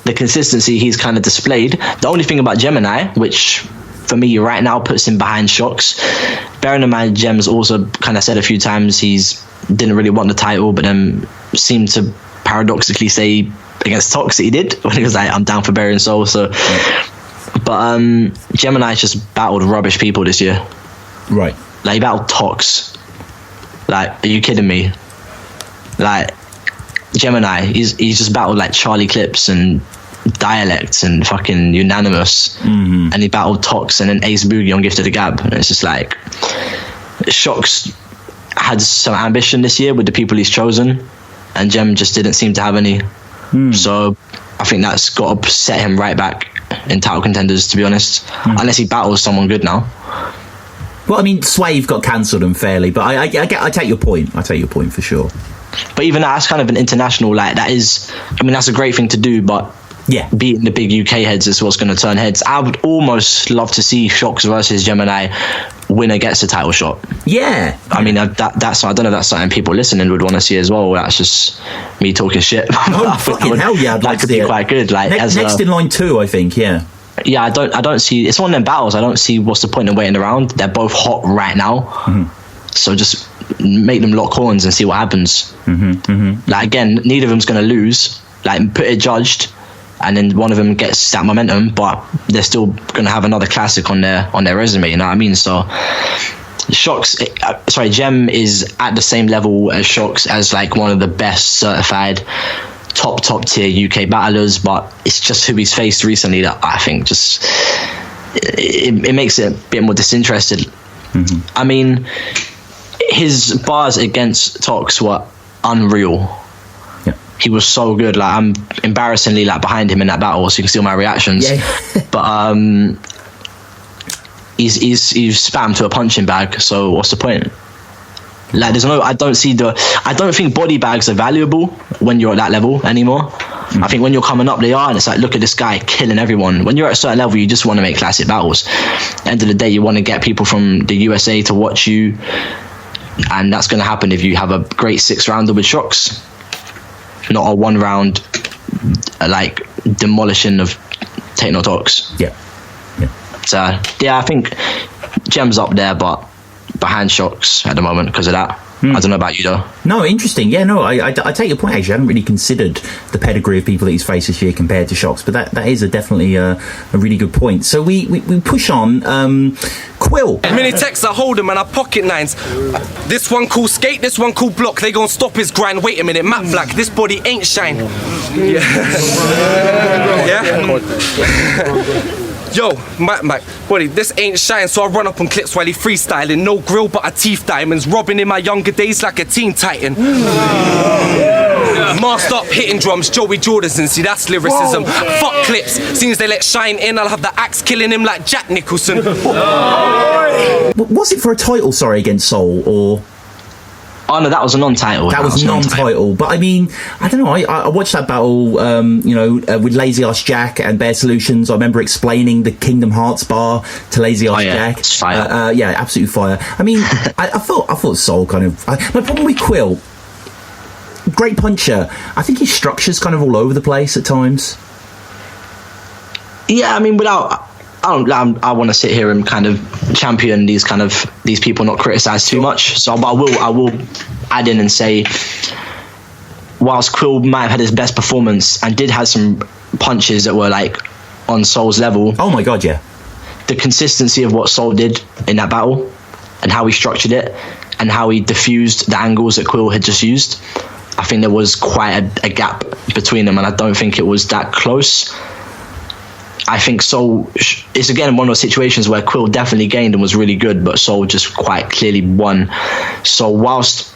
the consistency he's kind of displayed. The only thing about Gemini, which for me right now puts him behind Shocks, bearing in mind Gem's also kind of said a few times he's didn't really want the title, but then seemed to paradoxically say against Tox that he did, when he was like, I'm down for Barry and Soul. So but Gemini's just battled rubbish people this year. Right. Like, he battled Tox. Like, are you kidding me? Like, Gemini, he's just battled like Charlie Clips and Dialect and fucking Unanimous, and he battled Tox and then Ace Boogie on Gift of the Gab, and it's just like, Shocks had some ambition this year with the people he's chosen, and Gem just didn't seem to have any. So I think that's got to set him right back in title contenders, to be honest, unless he battles someone good now. Well, I mean, Swave got cancelled unfairly, but I take your point. I take your point for sure. But even that's kind of an international, like, that is, I mean, that's a great thing to do, but yeah, beating the big UK heads is what's going to turn heads. I would almost love to see Shocks versus Gemini winner gets a title shot. Yeah. I mean, that's I don't know if that's something people listening would want to see as well. That's just me talking shit. Oh, fucking hell yeah, I'd like to see be it. Quite good. Like next in line 2, I think. Yeah. Yeah, I don't see. It's one of them battles. I don't see what's the point in waiting around. They're both hot right now, so just make them lock horns and see what happens. Like again, neither of them's gonna lose. Like put it judged, and then one of them gets that momentum, but they're still gonna have another classic on their resume. You know what I mean? So Gem is at the same level as Shocks as like one of the best certified top tier UK battlers, but it's just who he's faced recently that I think just it makes it a bit more disinterested. I mean, his bars against Tox were unreal. He was so good. Like I'm embarrassingly like behind him in that battle, so you can see all my reactions. But he's spammed to a punching bag, so what's the point? Like I don't think body bags are valuable when you're at that level anymore. I think when you're coming up they are, and it's like, look at this guy killing everyone. When you're at a certain level, you just want to make classic battles. At the end of the day, you want to get people from the USA to watch you, and that's going to happen if you have a great 6-rounder with Shocks, not a 1-round like demolishing of Take No Talks. So I think Gem's up there, but behind Shocks at the moment because of that. I don't know about you though. No, interesting. Yeah, no, I take your point. Actually, I hadn't really considered the pedigree of people that he's faced this year compared to Shocks, but that is definitely a really good point. So we push on. Quill. Mini texts I hold him and I pocket 9s. This one called skate, this one called block. They gon' stop his grind. Wait a minute, Matt Black. This body ain't shine. Yo, Mac, buddy, this ain't shine, so I run up on clips while he freestyling. No grill, but a teeth diamonds. Robbing in my younger days like a teen titan. Masked up, hitting drums, Joey Jordison, see that's lyricism. Fuck clips, seems they let shine in, I'll have the axe killing him like Jack Nicholson. Was it for a title, against Soul, or...? Oh no, that was a non-title. That was non-title. But I mean, I don't know. I watched that battle, with Lazy Ass Jack and Bear Solutions. I remember explaining the Kingdom Hearts bar to Lazy Ass Jack. It's fire. Absolute fire. I mean, I thought Soul kind of. My problem with Quill, great puncher. I think his structure's kind of all over the place at times. Yeah, I mean, I want to sit here and kind of champion these people, not criticize too much. So, but I will add in and say, whilst Quill might have had his best performance and did have some punches that were like on Soul's level. Oh my god, yeah. The consistency of what Soul did in that battle and how he structured it and how he diffused the angles that Quill had just used, I think there was quite a gap between them, and I don't think it was that close. I think Soul is again one of those situations where Quill definitely gained and was really good, but Soul just quite clearly won. So whilst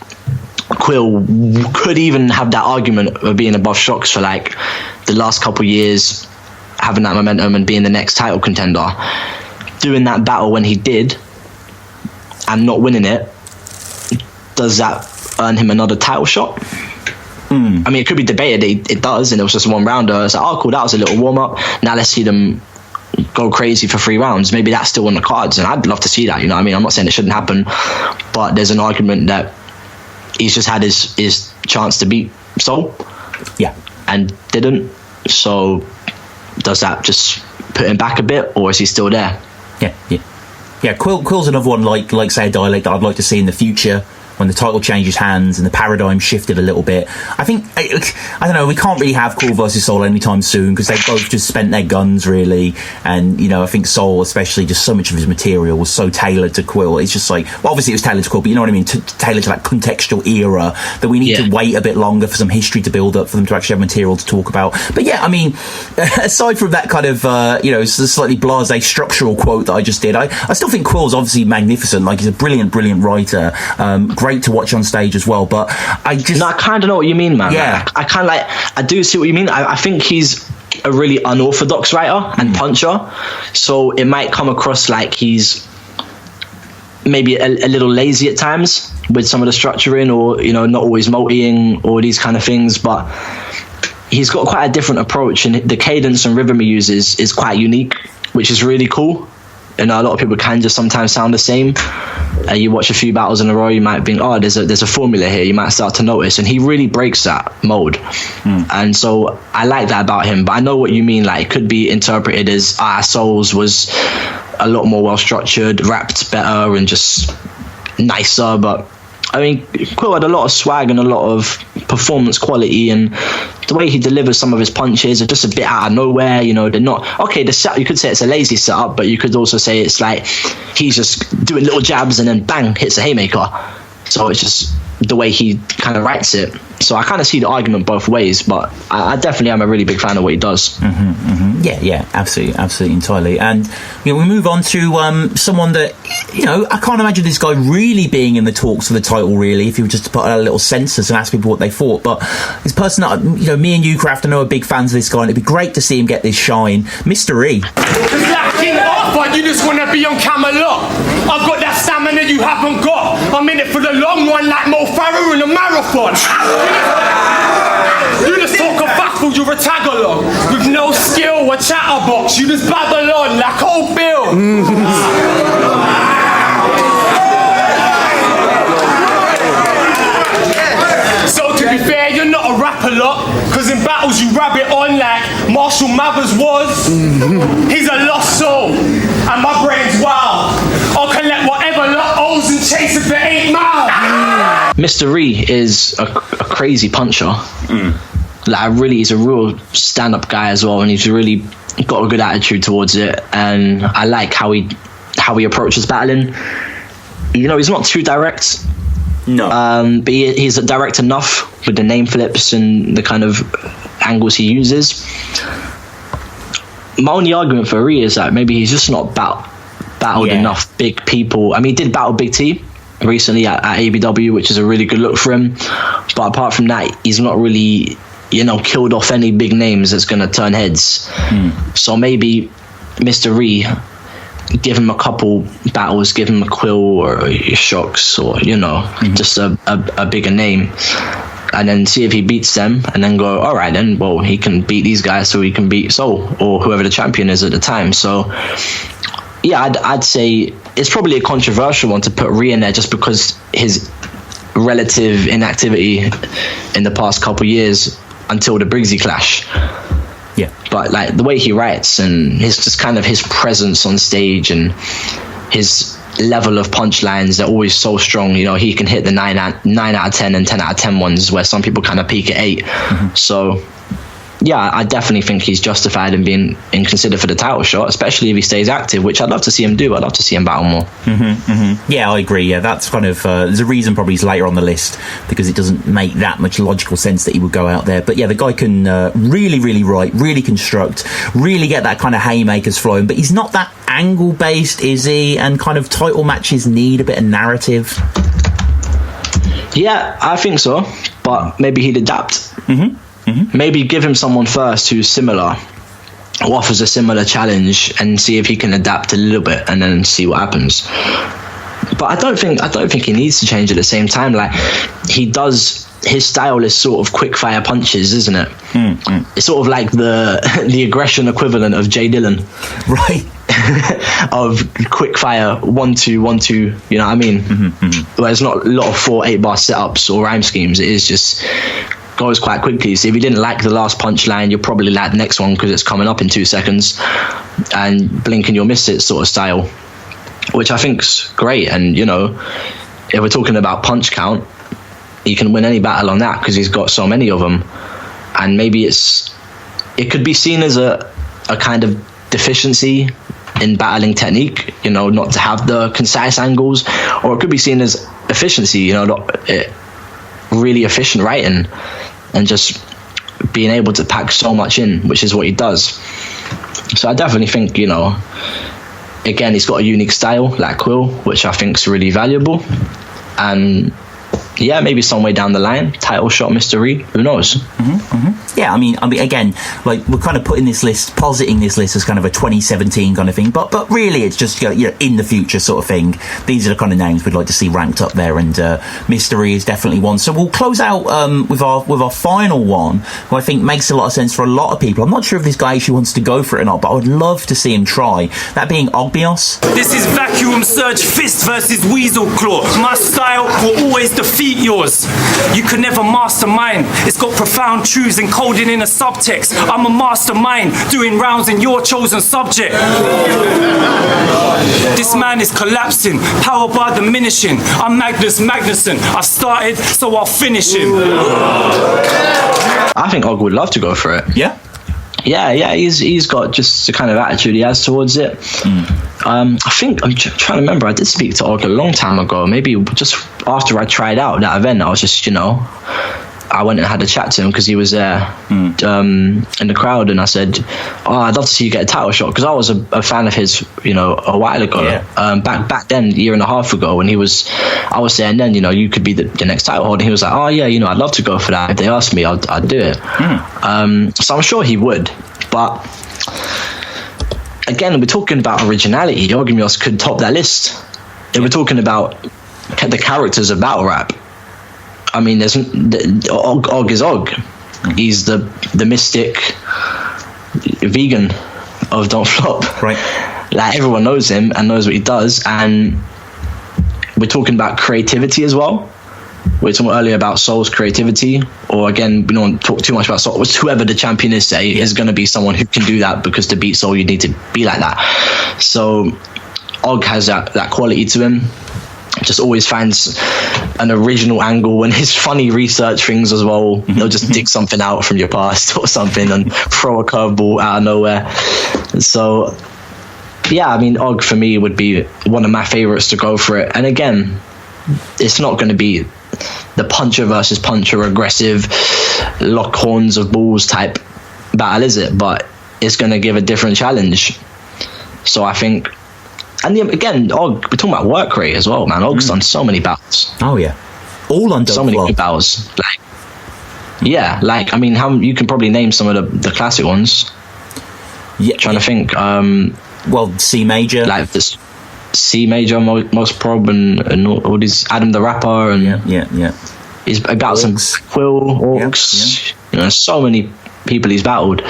Quill could even have that argument of being above Shocks for like the last couple of years, having that momentum and being the next title contender, doing that battle when he did and not winning it, does that earn him another title shot? I mean, it could be debated. It does, and it was just a 1-rounder. It's like, oh, cool, that was a little warm-up. Now let's see them go crazy for 3 rounds. Maybe that's still on the cards, and I'd love to see that, you know what I mean? I'm not saying it shouldn't happen, but there's an argument that he's just had his chance to beat Soul. Yeah. And didn't. So does that just put him back a bit, or is he still there? Yeah, Quill's another one like say a Dialect that I'd like to see in the future, when the title changes hands and the paradigm shifted a little bit. I think, I don't know, we can't really have Quill versus Soul anytime soon because they both just spent their guns, really. And, I think Soul, especially, just so much of his material was so tailored to Quill. It's just like, well, obviously it was tailored to Quill, but you know what I mean? Tailored to that contextual era that we need to wait a bit longer for some history to build up for them to actually have material to talk about. But yeah, I mean, aside from that kind of, slightly blasé structural quote that I just did, I still think Quill's obviously magnificent. Like, he's a brilliant writer. Great to watch on stage as well, but I kind of know what you mean, man. Yeah, I do see what you mean. I think he's a really unorthodox writer and puncher, so it might come across like he's maybe a little lazy at times with some of the structuring, or not always multiing, or these kind of things, but he's got quite a different approach, and the cadence and rhythm he uses is quite unique, which is really cool. You know, a lot of people can just sometimes sound the same. You watch a few battles in a row, you might think, oh, there's a formula here. You might start to notice, and he really breaks that mold. And so I like that about him. But I know what you mean. Like, it could be interpreted as Souls was a lot more well structured, rapped better, and just nicer. But I mean, Quill had a lot of swag and a lot of performance quality, and the way he delivers some of his punches are just a bit out of nowhere. You know, they're not okay. The set, you could say it's a lazy setup, but you could also say it's like he's just doing little jabs and then bang, hits a haymaker. So it's just the way he kind of writes it. So I kind of see the argument both ways, but I definitely am a really big fan of what he does. Yeah, absolutely, entirely. And you know, we move on to someone that, you know, I can't imagine this guy really being in the talks for the title, really, if you were just to put out a little census and ask people what they thought. But this person that, you know, me and you, Kraft, I know are big fans of this guy, and it'd be great to see him get this shine. Mr. E. But you just wanna be on camera lot. I've got that stamina you haven't got. I'm in it for the long run like Mo Farah in a marathon. You just talk a baffle, you're a tag along. With no skill, a chatterbox. You just babble on like old Bill. So to be fair, you're not a rapper lot. Cause in battles you rab it on like Marshall Mathers was. He's a lost soul. And my brain's wild. I'll collect whatever lot owes and chase it for 8 miles. Mr. E is a crazy puncher. Like, really, he's a real stand-up guy as well, and he's really got a good attitude towards it. And I like how he approaches battling. You know, he's not too direct. No. But he's direct enough with the name flips and the kind of angles he uses. My only argument for E is that maybe he's just not battled enough big people. I mean, he did battle Big T recently at ABW, which is a really good look for him. But apart from that, he's not really, you know, killed off any big names that's going to turn heads. So maybe Mr. E, give him a couple battles, give him a Quill or a Shocks, or, you know, just a bigger name, and then see if he beats them, and then go, all right, then, well, he can beat these guys, so he can beat Soul or whoever the champion is at the time. So yeah, I'd say it's probably a controversial one to put Rhea in there, just because his relative inactivity in the past couple years until the Briggsy clash. Yeah. But like the way he writes and his just kind of his presence on stage and his level of punchlines, they're always so strong. You know, he can hit the 9 out of 10 and 10 out of 10 ones where some people kind of peak at 8. So yeah, I definitely think he's justified in being considered for the title shot, especially if he stays active, which I'd love to see him do. I'd love to see him battle more. Yeah, I agree. Yeah, that's kind of there's a reason probably he's later on the list, because it doesn't make that much logical sense that he would go out there. But yeah, the guy can really write, really construct, really get that kind of haymakers flowing. But he's not that angle based, is he? And kind of title matches need a bit of narrative. Yeah, I think so. But maybe he'd adapt. Maybe give him someone first who's similar, who offers a similar challenge, and see if he can adapt a little bit, and then see what happens. But I don't think he needs to change at the same time. Like, he does, his style is sort of quick fire punches, isn't it? It's sort of like the aggression equivalent of Jay Dillon, right? Of quick fire 1-2 1-2. You know what I mean? Where it's not a lot of 4-8 bar setups or rhyme schemes. It is just goes quite quickly. So if you didn't like the last punchline, you'll probably like the next one because it's coming up in 2 seconds, and blink and you'll miss it sort of style, which I think's great. And you know, if we're talking about punch count, he can win any battle on that because he's got so many of them. And maybe it could be seen as a kind of deficiency in battling technique, you know, not to have the concise angles, or it could be seen as efficiency, you know, really efficient writing and just being able to pack so much in, which is what he does. So I definitely think, you know, again, he's got a unique style like Quill, which I think is really valuable. And yeah, maybe some way down the line, title shot mystery. Who knows? Yeah, I mean, again, like we're kind of positing this list as kind of a 2017 kind of thing, but really it's just in the future sort of thing. These are the kind of names we'd like to see ranked up there, and mystery is definitely one. So we'll close out with our final one, who I think makes a lot of sense for a lot of people. I'm not sure if this guy actually wants to go for it or not, but I would love to see him try. That being Ogbios. This is Vacuum Surge Fist versus Weasel Claw. My style will always defeat yours. You could never master mine. It's got profound truths encoded in a subtext. I'm a mastermind doing rounds in your chosen subject. This man is collapsing, power bar diminishing. I'm Magnus Magnuson. I started, so I'll finish him. I think Og would love to go for it. Yeah. Yeah, he's got just the kind of attitude he has towards it. I think, I'm trying to remember, I did speak to Og a long time ago, maybe just after I tried out that event. I was just, I went and had a chat to him because he was there in the crowd, and I said, I'd love to see you get a title shot, because I was a fan of his, a while ago. Yeah. Back then, a year and a half ago, when I was saying then, you could be the next title holder. He was like, I'd love to go for that. If they asked me, I'd do it. So I'm sure he would, but again, we're talking about originality. Ogmios could top that list. If we're talking about the characters of battle rap, I mean, Og is Og. He's the mystic vegan of Don't Flop. Right. Like, everyone knows him and knows what he does. And we're talking about creativity as well. We were talking earlier about Soul's creativity, or again, we don't talk too much about Soul. Whoever the champion is, is going to be someone who can do that, because to beat Soul, you need to be like that. So Og has that quality to him. Just always finds an original angle, when his funny research things as well. They'll just dig something out from your past or something and throw a curveball out of nowhere. So yeah, I mean, Og for me would be one of my favorites to go for it. And again, it's not going to be the puncher versus puncher, aggressive, lock horns of balls type battle, is it? But it's going to give a different challenge. So I think, and again, Og, we're talking about work rate as well, man. Og's done so many battles. Oh yeah, all on so many good battles. I mean, how you can probably name some of the classic ones. Yeah, trying to think. Well, C major, like this. C major, most prob, and all these Adam the Rapper, and yeah. He's battled some Quill, Orcs. Yeah. So many people he's battled.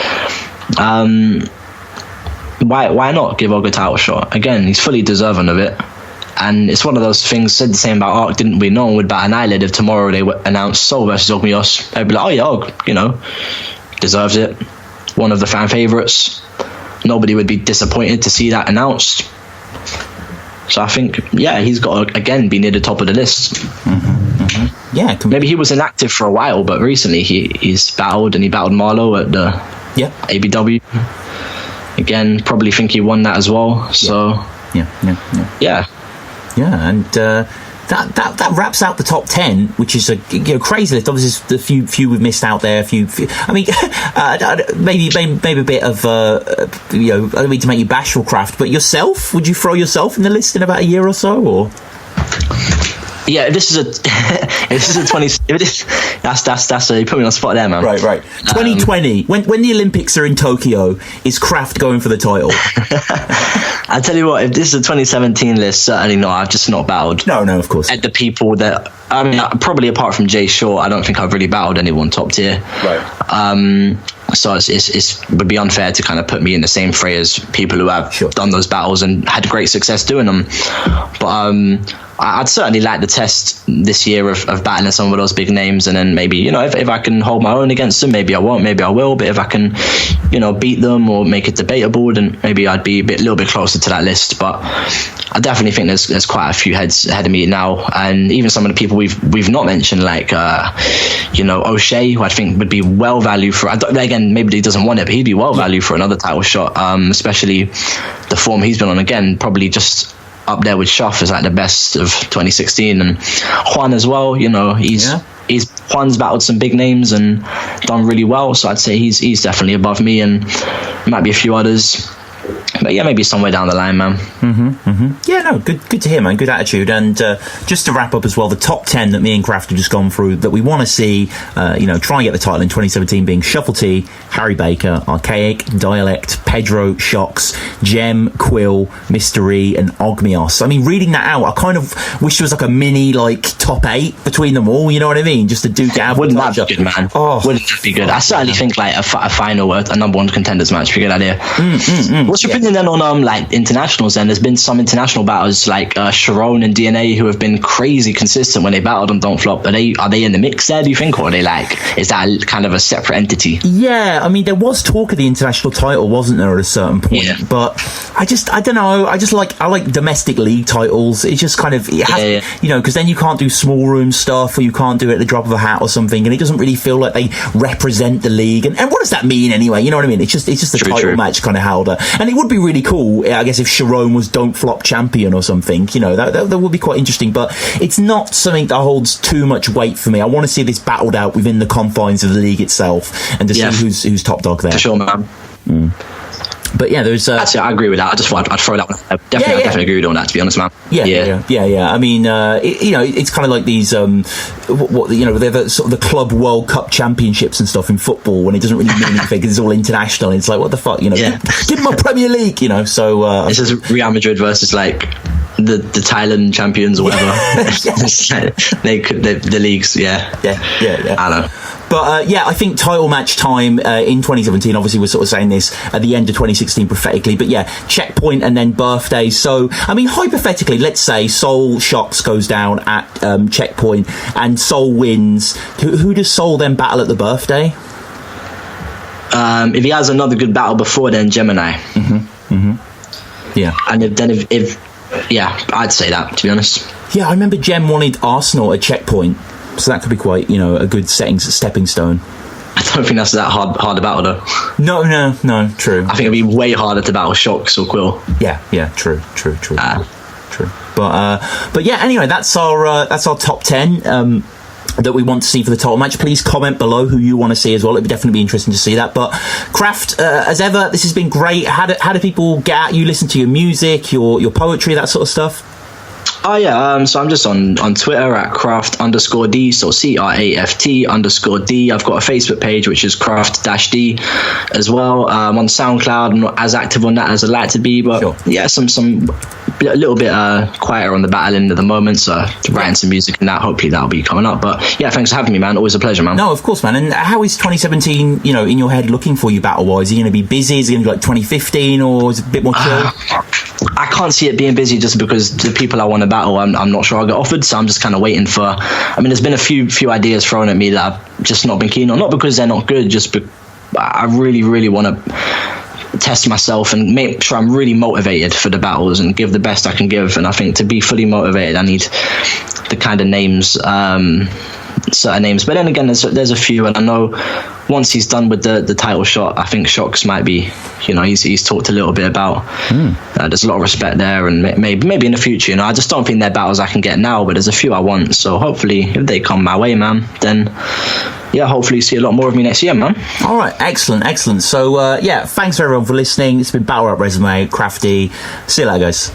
Why not give Og a title shot? Again, he's fully deserving of it. And it's one of those things, said the same about Arc, didn't we? No one would bat an eyelid if tomorrow they announced Soul versus Ogmios. They'd be like, Og, deserves it. One of the fan favourites. Nobody would be disappointed to see that announced. So I think, he's got to, again, be near the top of the list. Yeah. Maybe he was inactive for a while, but recently he's battled, and he battled Marlowe at the ABW. Again, probably think he won that as well. So yeah, and that wraps out the top 10, which is a crazy list. Obviously, the few we've missed out there. I mean, maybe a bit of I don't mean to make you bashful, Craft, but yourself, would you throw yourself in the list in about a year or so, or? Yeah, if this is a 20. That's you put me on the spot there, man. Right. 2020, when the Olympics are in Tokyo, is Kraft going for the title? I tell you what, if this is a 2017 list, certainly not. I've just not battled. No, of course. At the people that, I mean, probably apart from Jay Short, I don't think I've really battled anyone top tier. Right. So it would be unfair to kind of put me in the same fray as people who have done those battles and had great success doing them. But I'd certainly like the test this year of battling some of those big names, and then maybe, if I can hold my own against them, maybe I won't, maybe I will. But if I can, beat them or make it debatable, then maybe I'd be a little bit closer to that list. But I definitely think there's quite a few heads ahead of me now, and even some of the people we've not mentioned, like O'Shea, who I think would be well valued for. Again, maybe he doesn't want it, but he'd be well valued for another title shot. Especially the form he's been on. Again, probably just up there with Shuff as like the best of 2016, and Juan as well. Juan's battled some big names and done really well, so I'd say he's definitely above me, and might be a few others. But yeah, maybe somewhere down the line, man. Yeah, no, good to hear, man. Good attitude. And just to wrap up as well, the top 10 that me and Kraft have just gone through that we want to see, try and get the title in 2017 being Shuffle T, Harry Baker, Archaic, Dialect, Pedro, Shocks, Gem, Quill, Mystery, and Ogmios. I mean, reading that out, I kind of wish there was like a mini top 8 between them all. You know what I mean? Just to duke out. Wouldn't that be good, man? Oh, wouldn't that be good? I certainly think like a final, a number 1 contenders match would be a good idea. What's your opinion then on internationals? Then there's been some international battles like Sharon and DNA who have been crazy consistent when they battled on Don't Flop. Are they in the mix there, do you think, or are they is that kind of a separate entity? Yeah, I mean, there was talk of the international title, wasn't there, at a certain point? Yeah. But I don't know. I like domestic league titles. It's just kind of because then you can't do small room stuff, or you can't do it at the drop of a hat or something, and it doesn't really feel like they represent the league. And what does that mean anyway? You know what I mean? It's just the title match kind of holder. And it would be really cool, I guess, if Sharon was Don't Flop champion or something. That would be quite interesting. But it's not something that holds too much weight for me. I want to see this battled out within the confines of the league itself, and to see who's top dog there. For sure, man. But yeah, there's. Actually, I agree with that. I'd throw that one. I definitely agree with on that. To be honest, man. Yeah. I mean, it's kind of like these. They're the sort of the Club World Cup Championships and stuff in football, when it doesn't really mean anything because it's all international. And it's like, what the fuck, give them a Premier League, So this is Real Madrid versus like the Thailand champions or whatever. The leagues. Yeah. I know. But I think title match time in 2017, obviously we're sort of saying this at the end of 2016 prophetically, but yeah, Checkpoint and then Birthday. So, I mean, hypothetically, let's say Soul Shocks goes down at Checkpoint and Soul wins. Who does Soul then battle at the Birthday? If he has another good battle before then, Gemini. Yeah. And I'd say that, to be honest. Yeah, I remember Gem wanted Arsenal at Checkpoint. So that could be quite, a good stepping stone. I don't think that's that hard to battle, though. No, true. I think it'd be way harder to battle Shocks or Quill. Yeah, true. True. But yeah, anyway, that's our top 10 that we want to see for the title match. Please comment below who you want to see as well. It'd definitely be interesting to see that. But Kraft, as ever, this has been great. How do people get at you, listen to your music, your poetry, that sort of stuff? Oh yeah, so I'm just on Twitter at Craft_D, so CRAFT_D. I've got a Facebook page which is Craft-D as well. On SoundCloud, I'm not as active on that as I'd like to be, but yeah, some a little bit quieter on the battling at the moment, so writing some music and that. Hopefully that'll be coming up. But yeah, thanks for having me, man. Always a pleasure, man. No, of course, man. And how is 2017, in your head looking for you battle-wise? Are you going to be busy? Is it going to be like 2015, or is it a bit more chill? I can't see it being busy just because the people I want to battle, I'm not sure I'll get offered, so I'm just kind of waiting for. I mean, there's been a few ideas thrown at me that I've just not been keen on, not because they're not good, just I really, really want to test myself and make sure I'm really motivated for the battles and give the best I can give. And I think to be fully motivated, I need the kind of names, certain names. But then again, there's a few, and I know once he's done with the title shot, I think Shocks might be, he's talked a little bit about. There's a lot of respect there, and maybe in the future, I just don't think they're battles I can get now, but there's a few I want. So hopefully, if they come my way, man, then yeah, hopefully see a lot more of me next year, man. All right, excellent. So yeah, thanks everyone for listening. It's been Battle Rap Resume, Crafty. See you later, guys.